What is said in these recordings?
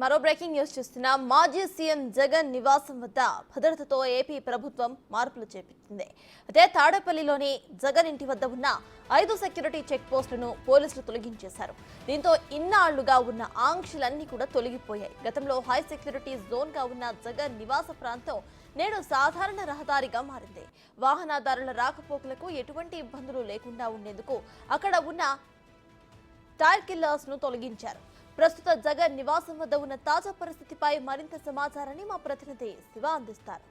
మరో breaking news చూస్తున్నాం. మాజీ సీఎం జగన్ నివాసం వద్ద భద్రతతో ఏపీ ప్రభుత్వం మార్పులు చేపట్టింది. అదే తాడేపల్లిలోని జగన్ ఇంటి వద్ద ఉన్న 5 సెక్యూరిటీ చెక్ పోస్టులను పోలీసులు తొలగించేశారు. దీంతో ఇన్నాళ్లుగా ఉన్న ఆంక్షలన్నీ కూడా తొలగిపోయాయి. గతంలో హై సెక్యూరిటీ జోన్ గా ఉన్న జగన్ నివాస ప్రాంతం నేడు సాధారణ రహదారిగా మారింది. వాహనదారుల రాకపోకలకు ఎటువంటి ఇబ్బందులు లేకుండా ఉండేందుకు అక్కడ ఉన్న టైర్ కిల్లర్స్ ను తొలగించారు. ప్రస్తుత జగన్ నివాసం వద్ద ఉన్న తాజా పరిస్థితిపై మరింత సమాచారాన్ని మా ప్రతినిధి శివ అందిస్తారు.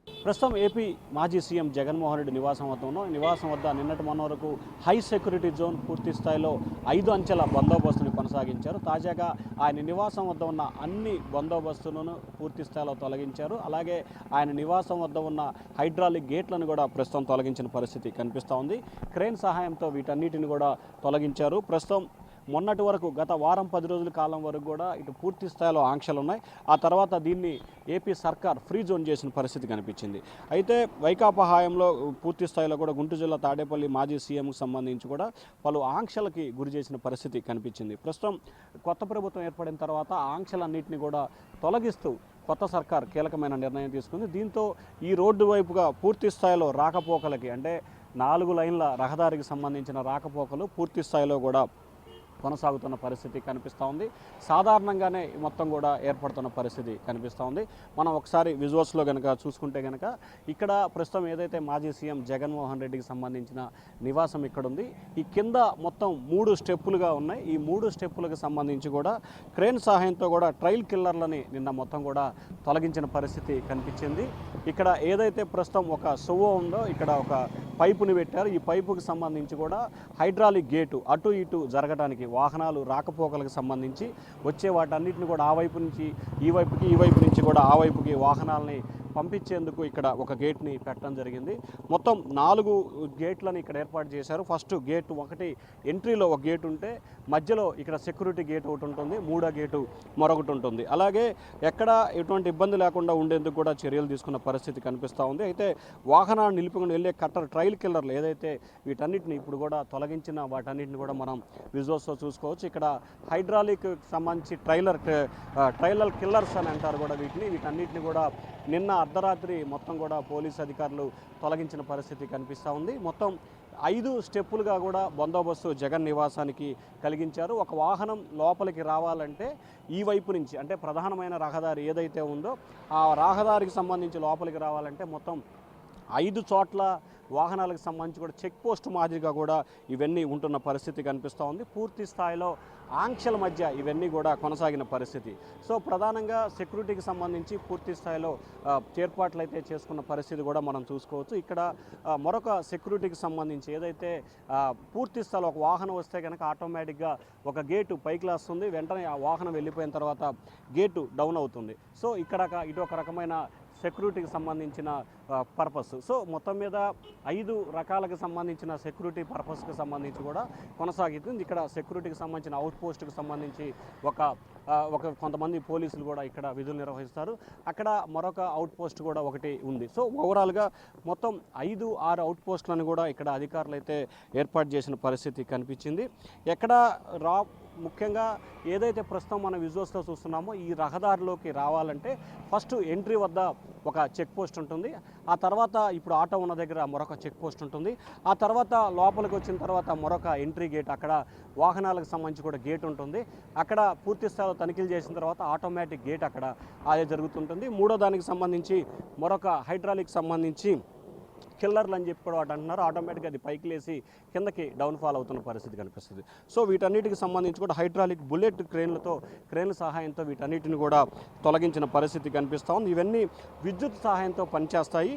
ప్రస్తుతం ఏపీ మాజీ సీఎం జగన్మోహన్ రెడ్డి నివాసం వద్ద ఉన్నాం. నివాసం వద్ద నిన్నటి మొన్న వరకు హై సెక్యూరిటీ జోన్ పూర్తి స్థాయిలో 5 అంచెల బందోబస్తును కొనసాగించారు. తాజాగా ఆయన నివాసం వద్ద ఉన్న అన్ని బందోబస్తులను పూర్తి స్థాయిలో తొలగించారు. అలాగే ఆయన నివాసం వద్ద ఉన్న హైడ్రాలిక్ గేట్లను కూడా ప్రస్తుతం తొలగించిన పరిస్థితి కనిపిస్తూ ఉంది. క్రేన్ సహాయంతో వీటన్నిటిని కూడా తొలగించారు. ప్రస్తుతం మొన్నటి వరకు గత వారం 10 రోజుల కాలం వరకు కూడా ఇటు పూర్తి స్థాయిలో ఆంక్షలు ఉన్నాయి. ఆ తర్వాత దీన్ని ఏపీ సర్కార్ ఫ్రీ జోన్ చేసిన పరిస్థితి కనిపించింది. అయితే వైకాపా హయాంలో పూర్తి స్థాయిలో కూడా గుంటూరు జిల్లా తాడేపల్లి మాజీ సీఎంకు సంబంధించి కూడా పలు ఆంక్షలకి గురి చేసిన పరిస్థితి కనిపించింది. ప్రస్తుతం కొత్త ప్రభుత్వం ఏర్పడిన తర్వాత ఆంక్షలన్నింటినీ కూడా తొలగిస్తూ కొత్త సర్కార్ కీలకమైన నిర్ణయం తీసుకుంది. దీంతో ఈ రోడ్డు వైపుగా పూర్తి స్థాయిలో రాకపోకలకి అంటే 4 లైన్ల రహదారికి సంబంధించిన రాకపోకలు పూర్తి స్థాయిలో కూడా కొనసాగుతున్న పరిస్థితి కనిపిస్తూ ఉంది. సాధారణంగానే మొత్తం కూడా ఏర్పడుతున్న పరిస్థితి కనిపిస్తూ ఉంది. మనం ఒకసారి విజువల్స్లో కనుక చూసుకుంటే కనుక ఇక్కడ ప్రస్తుతం ఏదైతే మాజీ సీఎం జగన్మోహన్ రెడ్డికి సంబంధించిన నివాసం ఇక్కడ ఉంది. ఈ కింద మొత్తం 3 స్టెప్పులుగా ఉన్నాయి. ఈ 3 స్టెప్పులకు సంబంధించి కూడా క్రేన్ సహాయంతో కూడా ట్రైల్ కిల్లర్లని నిన్న మొత్తం కూడా తొలగించిన పరిస్థితి కనిపించింది. ఇక్కడ ఏదైతే ప్రస్తుతం ఒక సువ్వ ఉందో ఇక్కడ ఒక పైపుని పెట్టారు. ఈ పైపుకి సంబంధించి కూడా హైడ్రాలిక్ గేటు అటు ఇటు జరగడానికి వాహనాలు రాకపోకలకు సంబంధించి వచ్చే వాటన్నిటిని కూడా ఆ వైపు నుంచి ఈ వైపుకి ఈ వైపు నుంచి కూడా ఆ వైపుకి వాహనాలని పంపించేందుకు ఇక్కడ ఒక గేట్ని పెట్టడం జరిగింది. మొత్తం 4 గేట్లను ఇక్కడ ఏర్పాటు చేశారు. ఫస్ట్ గేట్ ఒకటి ఎంట్రీలో ఒక గేట్ ఉంటే మధ్యలో ఇక్కడ సెక్యూరిటీ గేట్ ఒకటి ఉంటుంది, 3వ గేటు మరొకటి ఉంటుంది. అలాగే ఎక్కడ ఎటువంటి ఇబ్బంది లేకుండా ఉండేందుకు కూడా చర్యలు తీసుకున్న పరిస్థితి కనిపిస్తూ ఉంది. అయితే వాహనాన్ని నిలుపుకొని వెళ్ళే కట్టర్ ట్రైల్ కిల్లర్లు ఏదైతే వీటన్నిటిని ఇప్పుడు కూడా తొలగించిన వాటన్నిటిని కూడా మనం విజువల్స్లో చూసుకోవచ్చు. ఇక్కడ హైడ్రాలిక్ సంబంధించి ట్రైలర్ కిల్లర్స్ అని అంటారు కూడా వీటన్నిటిని కూడా నిన్న అర్ధరాత్రి మొత్తం కూడా పోలీసు అధికారులు తొలగించిన పరిస్థితి కనిపిస్తూ ఉంది. మొత్తం 5 స్టెప్పులుగా కూడా బందోబస్తు జగన్ నివాసానికి కలిగించారు. ఒక వాహనం లోపలికి రావాలంటే ఈ వైపు నుంచి అంటే ప్రధానమైన రహదారి ఏదైతే ఉందో ఆ రహదారికి సంబంధించి లోపలికి రావాలంటే మొత్తం 5 చోట్ల వాహనాలకు సంబంధించి కూడా చెక్ పోస్ట్ మాదిరిగా కూడా ఇవన్నీ ఉంటున్న పరిస్థితి కనిపిస్తూ ఉంది. పూర్తి స్థాయిలో ఆంక్షల మధ్య ఇవన్నీ కూడా కొనసాగిన పరిస్థితి. సో ప్రధానంగా సెక్యూరిటీకి సంబంధించి పూర్తి స్థాయిలో ఏర్పాట్లు అయితే చేసుకున్న పరిస్థితి కూడా మనం చూసుకోవచ్చు. ఇక్కడ మరొక సెక్యూరిటీకి సంబంధించి ఏదైతే పూర్తి స్థాయిలో ఒక వాహనం వస్తే కనుక ఆటోమేటిక్గా ఒక గేటు పైకి వస్తుంది, వెంటనే ఆ వాహనం వెళ్ళిపోయిన తర్వాత గేటు డౌన్ అవుతుంది. సో ఇక్కడ ఇటు ఒక రకమైన సెక్యూరిటీకి సంబంధించిన పర్పస్. సో మొత్తం మీద 5 రకాలకు సంబంధించిన సెక్యూరిటీ పర్పస్కి సంబంధించి కూడా కొనసాగుతుంది. ఇక్కడ సెక్యూరిటీకి సంబంధించిన అవుట్ పోస్ట్కి సంబంధించి ఒక కొంతమంది పోలీసులు కూడా ఇక్కడ విధులు నిర్వహిస్తారు. అక్కడ మరొక అవుట్ పోస్ట్ కూడా ఒకటి ఉంది. సో ఓవరాల్గా మొత్తం 5-6 అవుట్ పోస్టులను కూడా ఇక్కడ అధికారులు అయితే ఏర్పాటు చేసిన పరిస్థితి కనిపించింది. ఎక్కడ ముఖ్యంగా ఏదైతే ప్రస్తుతం మన విజువల్స్లో చూస్తున్నామో ఈ రహదారిలోకి రావాలంటే ఫస్ట్ ఎంట్రీ వద్ద ఒక చెక్ పోస్ట్ ఉంటుంది. ఆ తర్వాత ఇప్పుడు ఆటో ఉన్న దగ్గర మరొక చెక్ పోస్ట్ ఉంటుంది. ఆ తర్వాత లోపలికి వచ్చిన తర్వాత మరొక ఎంట్రీ గేట్, అక్కడ వాహనాలకు సంబంధించి కూడా గేట్ ఉంటుంది. అక్కడ పూర్తి స్థాయిలో తనిఖీలు చేసిన తర్వాత ఆటోమేటిక్ గేట్ అక్కడ అదే జరుగుతుంటుంది. 3వ దానికి సంబంధించి మరొక హైడ్రాలిక్ సంబంధించి కిల్లర్లు అని చెప్పి కూడా వాటి అంటున్నారు. ఆటోమేటిక్గా అది పైకి లేసి కిందకి డౌన్ఫాల్ అవుతున్న పరిస్థితి కనిపిస్తుంది. సో వీటన్నిటికి సంబంధించి కూడా హైడ్రాలిక్ బుల్లెట్ క్రేన్ల సహాయంతో వీటన్నిటిని కూడా తొలగించిన పరిస్థితి కనిపిస్తూ ఉంది. ఇవన్నీ విద్యుత్ సహాయంతో పనిచేస్తాయి.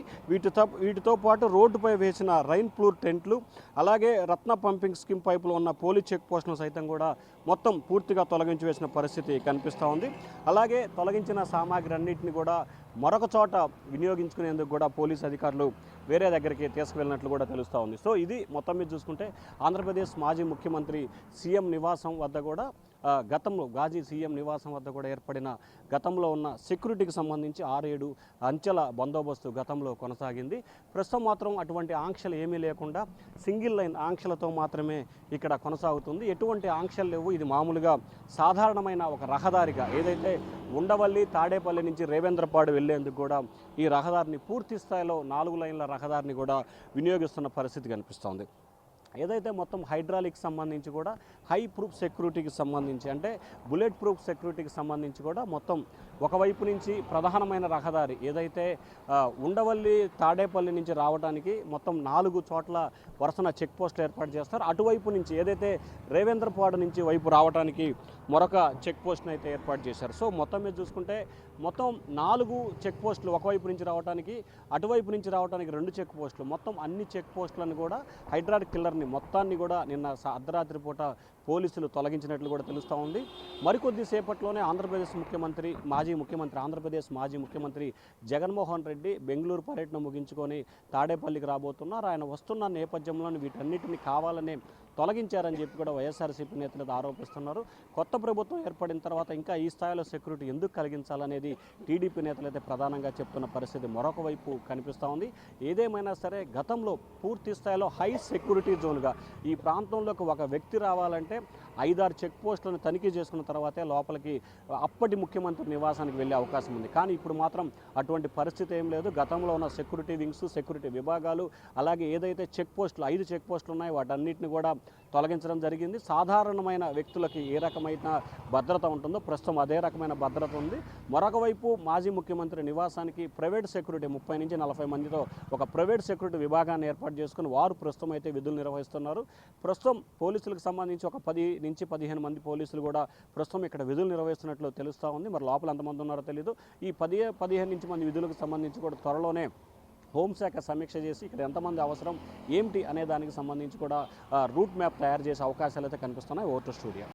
వీటితో పాటు రోడ్డుపై వేసిన రైన్ ప్రూఫ్ టెంట్లు, అలాగే రత్న పంపింగ్ స్కీమ్ పైపులో ఉన్న పోలీస్ చెక్ పోస్టులను సైతం కూడా మొత్తం పూర్తిగా తొలగించి వేసిన పరిస్థితి కనిపిస్తూ ఉంది. అలాగే తొలగించిన సామాగ్రి అన్నింటినీ కూడా మరొక చోట వినియోగించుకునేందుకు కూడా పోలీసు అధికారులు వేరే దగ్గరికి తీసుకువెళ్ళినట్లు కూడా తెలుస్తూ ఉంది. సో ఇది మొత్తం మీద చూసుకుంటే ఆంధ్రప్రదేశ్ మాజీ ముఖ్యమంత్రి సీఎం నివాసం వద్ద కూడా గతంలో గాజీ సీఎం నివాసం వద్ద కూడా ఏర్పడిన గతంలో ఉన్న సెక్యూరిటీకి సంబంధించి 6-7 అంచెల బందోబస్తు గతంలో కొనసాగింది. ప్రస్తుతం మాత్రం అటువంటి ఆంక్షలు ఏమీ లేకుండా సింగిల్ లైన్ ఆంక్షలతో మాత్రమే ఇక్కడ కొనసాగుతుంది. ఎటువంటి ఆంక్షలు లేవు. ఇది మామూలుగా సాధారణమైన ఒక రహదారిగా ఏదైతే ఉండవల్లి తాడేపల్లి నుంచి రేవేంద్రపాడు వెళ్లేందుకు కూడా ఈ రహదారిని పూర్తి స్థాయిలో 4 లైన్ల రహదారిని కూడా వినియోగిస్తున్న పరిస్థితి కనిపిస్తోంది. ఏదైతే మొత్తం హైడ్రాలిక్ సంబంధించి కూడా హై ప్రూఫ్ సెక్యూరిటీకి సంబంధించి అంటే బుల్లెట్ ప్రూఫ్ సెక్యూరిటీకి సంబంధించి కూడా మొత్తం ఒకవైపు నుంచి ప్రధానమైన రహదారి ఏదైతే ఉండవల్లి తాడేపల్లి నుంచి రావడానికి మొత్తం 4 చోట్ల వరుసన చెక్ పోస్టులు ఏర్పాటు చేస్తారు. అటువైపు నుంచి ఏదైతే రేవేంద్రపాడు నుంచి వైపు రావడానికి మరొక చెక్ పోస్ట్ను అయితే ఏర్పాటు చేశారు. సో మొత్తం మీద చూసుకుంటే మొత్తం 4 చెక్ పోస్టులు ఒకవైపు నుంచి రావడానికి అటువైపు నుంచి రావడానికి 2 చెక్ పోస్టులు మొత్తం అన్ని చెక్ పోస్టులను కూడా హైడ్రాలిక్ కిల్లర్ని మొత్తాన్ని కూడా నిన్న అర్ధరాత్రి పూట పోలీసులు తొలగించినట్లు కూడా తెలుస్తూ ఉంది. మరికొద్ది సేపట్లోనే ఆంధ్రప్రదేశ్ మాజీ ముఖ్యమంత్రి జగన్మోహన్ రెడ్డి బెంగళూరు పర్యటన ముగించుకొని తాడేపల్లికి రాబోతున్నారు. ఆయన వస్తున్న నేపథ్యంలో వీటన్నిటిని కావాలనే తొలగించారని చెప్పి కూడా వైఎస్ఆర్సీపీ నేతలు ఆరోపిస్తున్నారు. కొత్త ప్రభుత్వం ఏర్పడిన తర్వాత ఇంకా ఈ స్థాయిలో సెక్యూరిటీ ఎందుకు కలిగించాలనేది టీడీపీ నేతలు అయితే ప్రధానంగా చెప్తున్న పరిస్థితి మరొక వైపు కనిపిస్తూ ఉంది. ఏదేమైనా సరే గతంలో పూర్తి స్థాయిలో హై సెక్యూరిటీ జోన్గా ఈ ప్రాంతంలోకి ఒక వ్యక్తి రావాలంటే 5-6 చెక్ పోస్టులను తనిఖీ చేసుకున్న తర్వాతే లోపలికి అప్పటి ముఖ్యమంత్రి నివాసానికి వెళ్ళే అవకాశం ఉంది. కానీ ఇప్పుడు మాత్రం అటువంటి పరిస్థితి ఏం లేదు. గతంలో ఉన్న సెక్యూరిటీ వింగ్స్ సెక్యూరిటీ విభాగాలు అలాగే ఏదైతే చెక్ పోస్టులు 5 చెక్ పోస్టులు ఉన్నాయో వాటన్నిటిని కూడా తొలగించడం జరిగింది. సాధారణమైన వ్యక్తులకి ఏ రకమైన భద్రత ఉంటుందో ప్రస్తుతం అదే రకమైన భద్రత ఉంది. మరొక వైపు మాజీ ముఖ్యమంత్రి నివాసానికి ప్రైవేట్ సెక్యూరిటీ 30 నుంచి 40 మందితో ఒక ప్రైవేట్ సెక్యూరిటీ విభాగాన్ని ఏర్పాటు చేసుకుని వారు ప్రస్తుతం అయితే విధులు నిర్వహిస్తున్నారు. ప్రస్తుతం పోలీసులకు సంబంధించి ఒక 10 నుంచి 15 మంది పోలీసులు కూడా ప్రస్తుతం ఇక్కడ విధులు నిర్వహిస్తున్నట్లు తెలుస్తూ ఉంది. మరి లోపల ఎంతమంది ఉన్నారో తెలియదు. ఈ 15 నుంచి మంది విధులకు సంబంధించి కూడా త్వరలోనే హోంశాఖ సమీక్ష చేసి ఇక్కడ ఎంతమంది అవసరం ఏమిటి అనే దానికి సంబంధించి కూడా రూట్ మ్యాప్ తయారు చేసే అవకాశాలు అయితే కనిపిస్తున్నాయి. Over to studio.